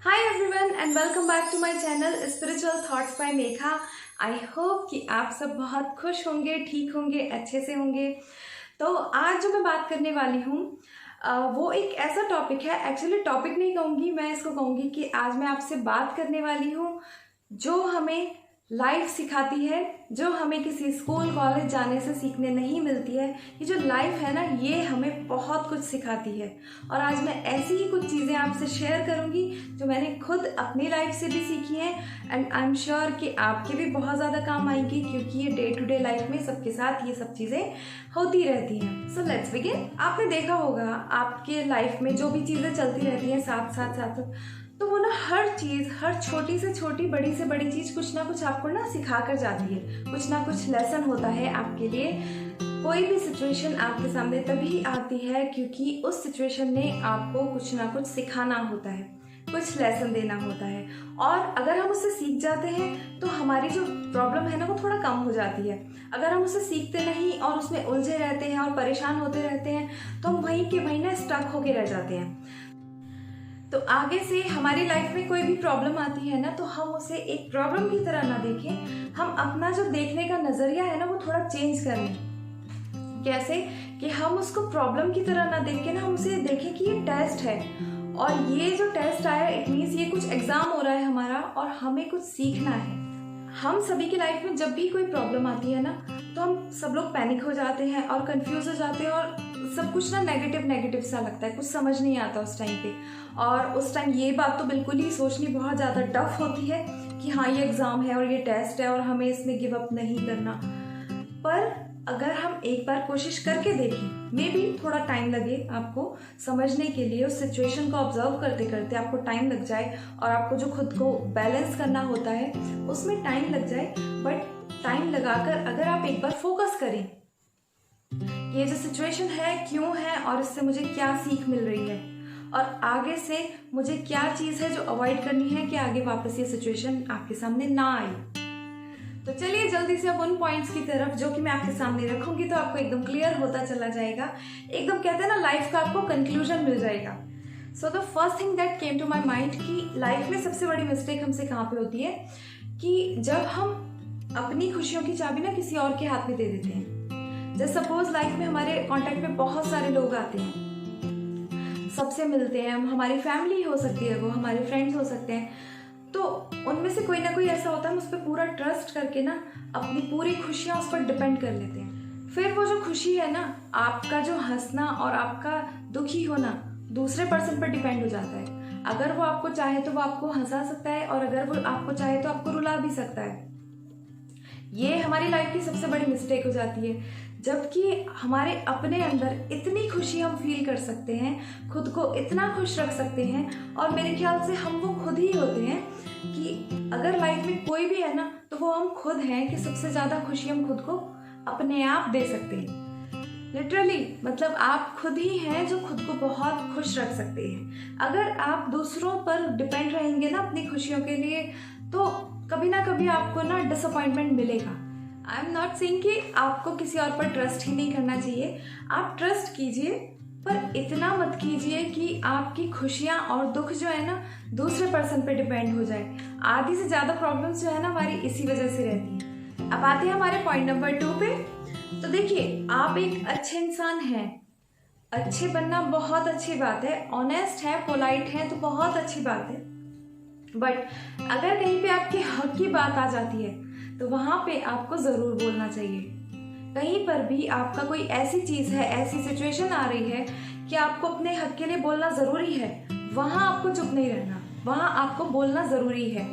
Hi everyone and welcome back to my channel spiritual thoughts by Megha. I hope कि आप सब बहुत खुश होंगे, ठीक होंगे, अच्छे से होंगे। तो आज जो मैं बात करने वाली हूँ वो एक ऐसा टॉपिक है, एक्चुअली टॉपिक नहीं कहूँगी, मैं इसको कहूँगी कि आज मैं आपसे बात करने वाली हूँ जो हमें लाइफ सिखाती है, जो हमें किसी स्कूल कॉलेज जाने से सीखने नहीं मिलती है। ये जो लाइफ है ना, ये हमें बहुत कुछ सिखाती है। और आज मैं ऐसी ही कुछ चीज़ें आपसे शेयर करूंगी जो मैंने खुद अपनी लाइफ से भी सीखी हैं एंड आई एम श्योर कि आपके भी बहुत ज़्यादा काम आएंगी, क्योंकि ये डे टू डे लाइफ में सबके साथ ये सब चीज़ें होती रहती हैं। So let's begin. आपने देखा होगा आपके लाइफ में जो भी चीज़ें चलती रहती हैं साथ, तो वो ना हर चीज़, हर छोटी से छोटी, बड़ी से बड़ी चीज़ कुछ ना कुछ आपको ना सिखा कर जाती है। कुछ ना कुछ लेसन होता है आपके लिए। कोई भी सिचुएशन आपके सामने तभी आती है क्योंकि उस सिचुएशन ने आपको कुछ ना कुछ सिखाना होता है, कुछ लेसन देना होता है। और अगर हम उससे सीख जाते हैं तो हमारी जो प्रॉब्लम है ना वो थोड़ा कम हो जाती है। अगर हम उससे सीखते नहीं और उसमें उलझे रहते हैं और परेशान होते रहते हैं तो हम वहीं के वहीं ना स्टक होके रह जाते हैं। तो आगे से हमारी लाइफ में कोई भी प्रॉब्लम आती है ना, तो हम उसे एक प्रॉब्लम की तरह ना देखें, हम अपना जो देखने का नजरिया है ना वो थोड़ा चेंज कर लें। कैसे कि हम उसको प्रॉब्लम की तरह ना देख के ना हम उसे देखें कि ये टेस्ट है, और ये जो टेस्ट आया इट मीन्स ये कुछ एग्जाम हो रहा है हमारा और हमें कुछ सीखना है। हम सभी की लाइफ में जब भी कोई प्रॉब्लम आती है ना, तो हम सब लोग पैनिक हो जाते हैं और कंफ्यूज हो जाते हैं और सब कुछ ना नेगेटिव सा लगता है, कुछ समझ नहीं आता उस टाइम पे। और उस टाइम ये बात तो बिल्कुल ही सोचनी बहुत ज़्यादा टफ होती है कि हाँ ये एग्ज़ाम है और ये टेस्ट है और हमें इसमें गिव अप नहीं करना। पर अगर हम एक बार कोशिश करके देखें, मे बी थोड़ा टाइम लगे आपको समझने के लिए, उस सिचुएशन को ऑब्जर्व करते करते आपको टाइम लग जाए और आपको जो खुद को बैलेंस करना होता है उसमें टाइम लग जाए, बट टाइम लगाकर अगर आप एक बार फोकस करें ये जो सिचुएशन है क्यों है और इससे मुझे क्या सीख मिल रही है और आगे से मुझे क्या चीज़ है जो अवॉइड करनी है कि आगे वापस ये सिचुएशन आपके सामने ना आए। तो चलिए जल्दी से अब उन पॉइंट्स की तरफ जो कि मैं आपके सामने रखूंगी तो आपको एकदम क्लियर होता चला जाएगा, एकदम कहते हैं ना लाइफ का आपको कंक्लूजन मिल जाएगा। So the first thing that came to my mind कि लाइफ में सबसे बड़ी मिस्टेक हमसे कहाँ पे होती है कि जब हम अपनी खुशियों की चाबी ना किसी और के हाथ में दे देते हैं। जैसे सपोज लाइफ में हमारे कांटेक्ट में बहुत सारे लोग आते हैं, सबसे मिलते हैं हम, हमारी फैमिली हो सकती है, वो हमारे फ्रेंड्स हो सकते हैं, तो उनमें से कोई ना कोई ऐसा होता है हम उस पर पूरा ट्रस्ट करके ना अपनी पूरी खुशियाँ उस पर डिपेंड कर लेते हैं। फिर वो जो खुशी है ना, आपका जो हंसना और आपका दुखी होना दूसरे पर्सन पर डिपेंड हो जाता है। अगर वो आपको चाहे तो वो आपको हंसा सकता है और अगर वो आपको चाहे तो आपको रुला भी सकता है। ये हमारी लाइफ की सबसे बड़ी मिस्टेक हो जाती है, जबकि हमारे अपने अंदर इतनी खुशी हम फील कर सकते हैं, खुद को इतना खुश रख सकते हैं, और मेरे ख्याल से हम वो खुद ही होते हैं कि अगर लाइफ में कोई भी है ना तो वो हम खुद हैं कि सबसे ज़्यादा खुशी हम खुद को अपने आप दे सकते हैं। लिटरली मतलब आप खुद ही हैं जो खुद को बहुत खुश रख सकते हैं। अगर आप दूसरों पर डिपेंड रहेंगे ना अपनी खुशियों के लिए, तो कभी ना कभी आपको ना डिसअपॉइंटमेंट मिलेगा। आई एम नॉट सेइंग कि आपको किसी और पर ट्रस्ट ही नहीं करना चाहिए, आप ट्रस्ट कीजिए, पर इतना मत कीजिए कि आपकी खुशियाँ और दुख जो है ना दूसरे पर्सन पे डिपेंड हो जाए। आधी से ज़्यादा प्रॉब्लम्स जो है ना हमारी इसी वजह से रहती हैं। अब आते हैं हमारे पॉइंट नंबर 2 पे। तो देखिए, आप एक अच्छे इंसान हैं, अच्छे बनना बहुत अच्छी बात है, ऑनेस्ट है, पोलाइट है तो बहुत अच्छी बात है, बट अगर कहीं पे आपके हक की बात आ जाती है तो वहाँ पे आपको ज़रूर बोलना चाहिए। कहीं पर भी आपका कोई ऐसी चीज़ है, ऐसी सिचुएशन आ रही है कि आपको अपने हक के लिए बोलना ज़रूरी है, वहाँ आपको चुप नहीं रहना, वहाँ आपको बोलना ज़रूरी है,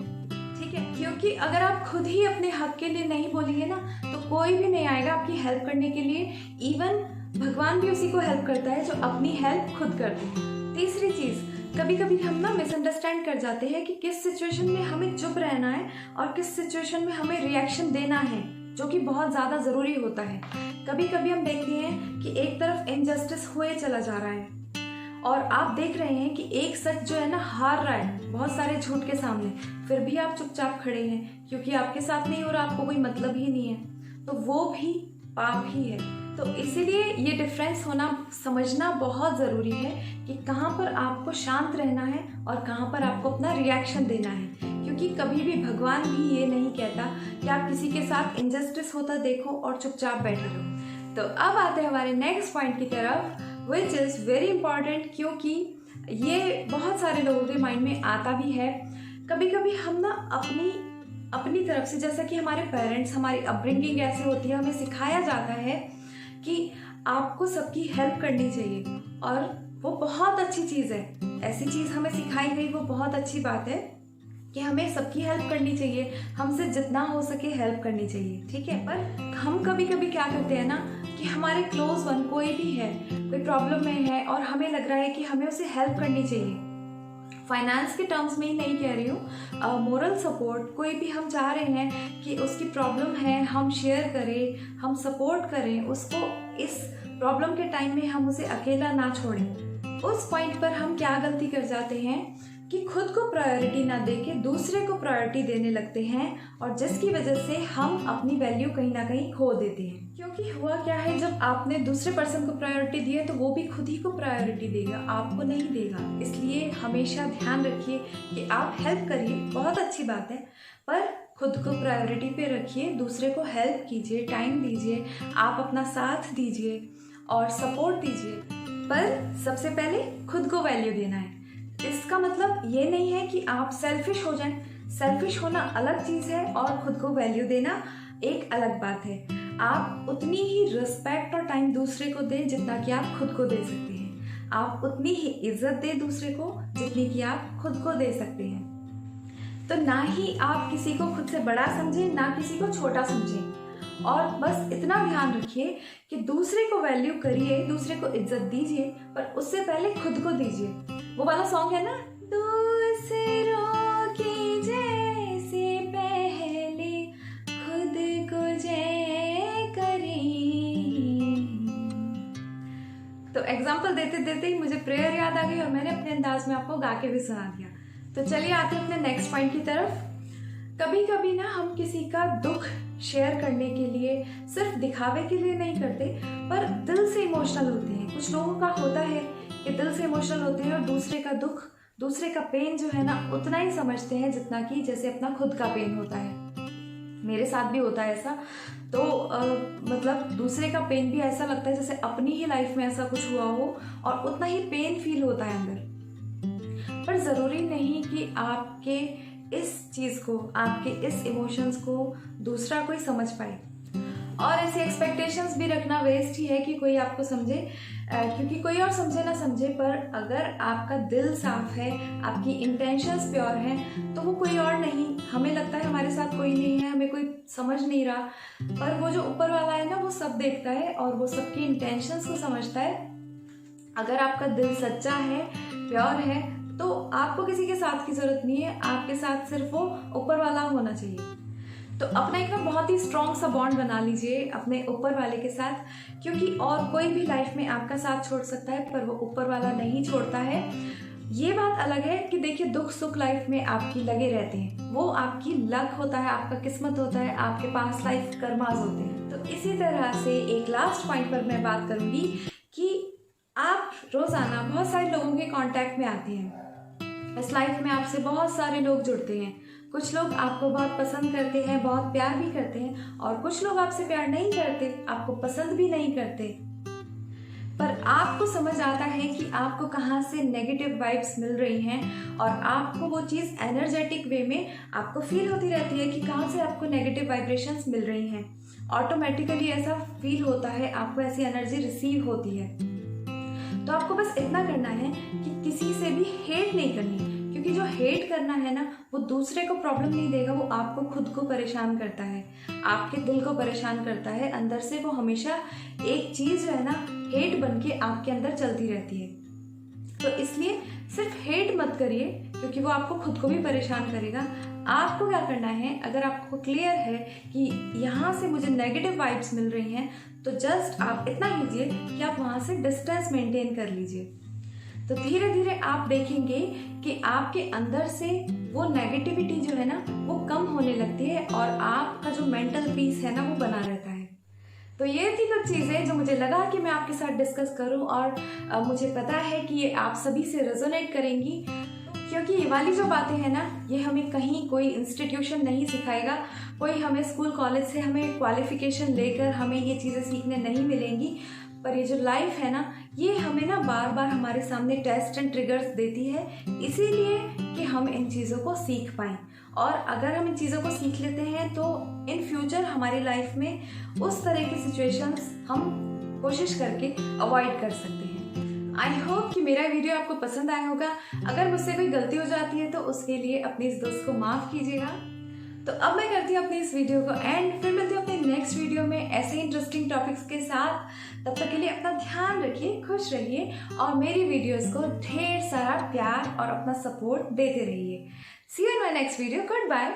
ठीक है? क्योंकि अगर आप खुद ही अपने हक के लिए नहीं बोलेंगे ना तो कोई भी नहीं आएगा आपकी हेल्प करने के लिए। इवन भगवान भी उसी को हेल्प करता है जो अपनी हेल्प खुद करते हैं। तीसरी चीज़, कभी कभी हम ना मिसअंडरस्टैंड कर जाते हैं कि किस सिचुएशन में हमें चुप रहना है और किस सिचुएशन में हमें रिएक्शन देना है, जो कि बहुत ज़्यादा ज़रूरी होता है। कभी कभी हम देखते हैं कि एक तरफ इनजस्टिस हुए चला जा रहा है और आप देख रहे हैं कि एक सच जो है ना हार रहा है बहुत सारे झूठ के सामने, फिर भी आप चुपचाप खड़े हैं क्योंकि आपके साथ नहीं हो रहा, आपको कोई मतलब ही नहीं है, तो वो भी पाप ही है। तो इसीलिए ये डिफरेंस होना समझना बहुत ज़रूरी है कि कहाँ पर आपको शांत रहना है और कहाँ पर आपको अपना रिएक्शन देना है, क्योंकि कभी भी भगवान भी ये नहीं कहता कि आप किसी के साथ इनजस्टिस होता देखो और चुपचाप बैठे रहो। तो अब आते हैं हमारे नेक्स्ट पॉइंट की तरफ, विच इज़ वेरी इंपॉर्टेंट, क्योंकि ये बहुत सारे लोगों के माइंड में आता भी है। कभी कभी हम ना अपनी तरफ से, जैसा कि हमारे पेरेंट्स, हमारी अपब्रिंगिंग ऐसे होती है, हमें सिखाया जाता है कि आपको सबकी हेल्प करनी चाहिए, और वो बहुत अच्छी चीज़ है। ऐसी चीज़ हमें सिखाई गई, वो बहुत अच्छी बात है कि हमें सबकी हेल्प करनी चाहिए, हमसे जितना हो सके हेल्प करनी चाहिए, ठीक है। पर हम कभी कभी क्या करते हैं ना कि हमारे क्लोज वन कोई भी है, कोई प्रॉब्लम में है और हमें लग रहा है कि हमें उसे हेल्प करनी चाहिए। फाइनेंस के टर्म्स में ही नहीं कह रही हूँ, मोरल सपोर्ट, कोई भी हम चाह रहे हैं कि उसकी प्रॉब्लम है, हम शेयर करें, हम सपोर्ट करें उसको, इस प्रॉब्लम के टाइम में हम उसे अकेला ना छोड़ें। उस पॉइंट पर हम क्या गलती कर जाते हैं कि खुद को प्रायोरिटी ना देके दूसरे को प्रायोरिटी देने लगते हैं, और जिसकी वजह से हम अपनी वैल्यू कहीं ना कहीं खो देते हैं। क्योंकि हुआ क्या है, जब आपने दूसरे पर्सन को प्रायोरिटी दी है तो वो भी खुद ही को प्रायोरिटी देगा, आपको नहीं देगा। इसलिए हमेशा ध्यान रखिए कि आप हेल्प करिए, बहुत अच्छी बात है, पर खुद को प्रायोरिटी पे रखिए, दूसरे को हेल्प कीजिए, टाइम दीजिए, आप अपना साथ दीजिए और सपोर्ट दीजिए, पर सबसे पहले खुद को वैल्यू देना है। इसका मतलब ये नहीं है कि आप सेल्फिश हो जाएं, सेल्फिश होना अलग चीज़ है और खुद को वैल्यू देना एक अलग बात है। आप उतनी ही रिस्पेक्ट और टाइम दूसरे को दें जितना कि आप खुद को दे सकते हैं, आप उतनी ही इज्जत दें दूसरे को जितनी कि आप खुद को दे सकते हैं। तो ना ही आप किसी को खुद से बड़ा समझें, ना किसी को छोटा समझें, और बस इतना ध्यान रखिए कि दूसरे को वैल्यू करिए, दूसरे को इज्जत दीजिए, पर उससे पहले खुद को दीजिए। वो वाला सॉन्ग है ना, दूसरों की जैसे पहले खुद को जय करें। तो एग्जाम्पल देते देते ही मुझे प्रेयर याद आ गई और मैंने अपने अंदाज में आपको गा के भी सुना दिया। तो चलिए आते हैं अपने नेक्स्ट पॉइंट की तरफ। कभी कभी ना हम किसी का दुख शेयर करने के लिए सिर्फ दिखावे के लिए नहीं करते, पर दिल से इमोशनल होते हैं। कुछ लोगों का होता है कि दिल से इमोशनल होते हैं और दूसरे का दुख, दूसरे का पेन जो है ना उतना ही समझते हैं जितना कि जैसे अपना खुद का पेन होता है। मेरे साथ भी होता है ऐसा। तो मतलब दूसरे का पेन भी ऐसा लगता है जैसे अपनी ही लाइफ में ऐसा कुछ हुआ हो, और उतना ही पेन फील होता है अंदर। पर ज़रूरी नहीं कि आपके इस चीज़ को, आपके इस इमोशंस को दूसरा कोई समझ पाए, और ऐसी एक्सपेक्टेशंस भी रखना वेस्ट ही है कि कोई आपको समझे, क्योंकि कोई और समझे ना समझे, पर अगर आपका दिल साफ है, आपकी इंटेंशंस प्योर हैं, तो वो कोई और नहीं, हमें लगता है हमारे साथ कोई नहीं है, हमें कोई समझ नहीं रहा, पर वो जो ऊपर वाला है ना वो सब देखता है और वो सबकी इंटेंशंस को समझता है। अगर आपका दिल सच्चा है, प्योर है, तो आपको किसी के साथ की जरूरत नहीं है, आपके साथ सिर्फ वो ऊपर वाला होना चाहिए। तो अपना एक ना बहुत ही स्ट्रॉन्ग सा बॉन्ड बना लीजिए अपने ऊपर वाले के साथ, क्योंकि और कोई भी लाइफ में आपका साथ छोड़ सकता है पर वो ऊपर वाला नहीं छोड़ता है। ये बात अलग है कि देखिए दुख सुख लाइफ में आपकी लगे रहते हैं, वो आपकी लक होता है, आपका किस्मत होता है, आपके पास लाइफ कर्माज होते हैं। तो इसी तरह से एक लास्ट पॉइंट पर मैं बात करूंगी कि आप रोजाना बहुत सारे लोगों के कांटेक्ट में आते हैं। इस लाइफ में आपसे बहुत सारे लोग जुड़ते हैं। कुछ लोग आपको बहुत पसंद करते हैं, बहुत प्यार भी करते हैं, और कुछ लोग आपसे प्यार नहीं करते, आपको पसंद भी नहीं करते। पर आपको समझ आता है कि आपको कहाँ से नेगेटिव वाइब्स मिल रही हैं, और आपको वो चीज़ एनर्जेटिक वे में आपको फील होती रहती है कि कहाँ से आपको नेगेटिव वाइब्रेशंस मिल रही हैं। ऑटोमेटिकली ऐसा फील होता है, आपको ऐसी एनर्जी रिसीव होती है। तो आपको बस इतना करना है कि किसी से भी हेट नहीं करनी, क्योंकि जो हेट करना है ना वो दूसरे को प्रॉब्लम नहीं देगा, वो आपको खुद को परेशान करता है, आपके दिल को परेशान करता है। अंदर से वो हमेशा एक चीज़ जो है ना हेट बन के आपके अंदर चलती रहती है। तो इसलिए सिर्फ हेट मत करिए, क्योंकि वो आपको खुद को भी परेशान करेगा। आपको क्या करना है, अगर आपको क्लियर है कि यहाँ से मुझे नेगेटिव वाइब्स मिल रही हैं, तो जस्ट आप इतना कीजिए कि आप वहाँ से डिस्टेंस मेंटेन कर लीजिए। तो धीरे धीरे आप देखेंगे कि आपके अंदर से वो नेगेटिविटी जो है ना वो कम होने लगती है, और आपका जो मेंटल पीस है ना वो बना रहता है। तो ये थी कुछ चीज़ें जो मुझे लगा कि मैं आपके साथ डिस्कस करूं, और मुझे पता है कि ये आप सभी से रेजोनेट करेंगी, क्योंकि ये वाली जो बातें हैं ना, ये हमें कहीं कोई इंस्टीट्यूशन नहीं सिखाएगा, कोई हमें स्कूल कॉलेज से हमें क्वालिफिकेशन लेकर हमें ये चीज़ें सीखने नहीं मिलेंगी। पर ये जो लाइफ है ना, ये हमें ना बार बार हमारे सामने टेस्ट एंड ट्रिगर्स देती है, इसीलिए कि हम इन चीज़ों को सीख पाएँ। और अगर हम इन चीज़ों को सीख लेते हैं तो इन फ्यूचर हमारी लाइफ में उस तरह की सिचुएशंस हम कोशिश करके अवॉइड कर सकते हैं। आई होप कि मेरा वीडियो आपको पसंद आया होगा। अगर मुझसे कोई गलती हो जाती है तो उसके लिए अपने इस दोस्त को माफ़ कीजिएगा। तो अब मैं करती हूँ अपनी इस वीडियो को एंड, फिर मिलती हूँ अपने नेक्स्ट वीडियो में ऐसे इंटरेस्टिंग टॉपिक्स के साथ। तब तक के लिए अपना ध्यान रखिए, खुश रहिए और मेरी वीडियोस को ढेर सारा प्यार और अपना सपोर्ट देते रहिए। See you in my next video. Good bye.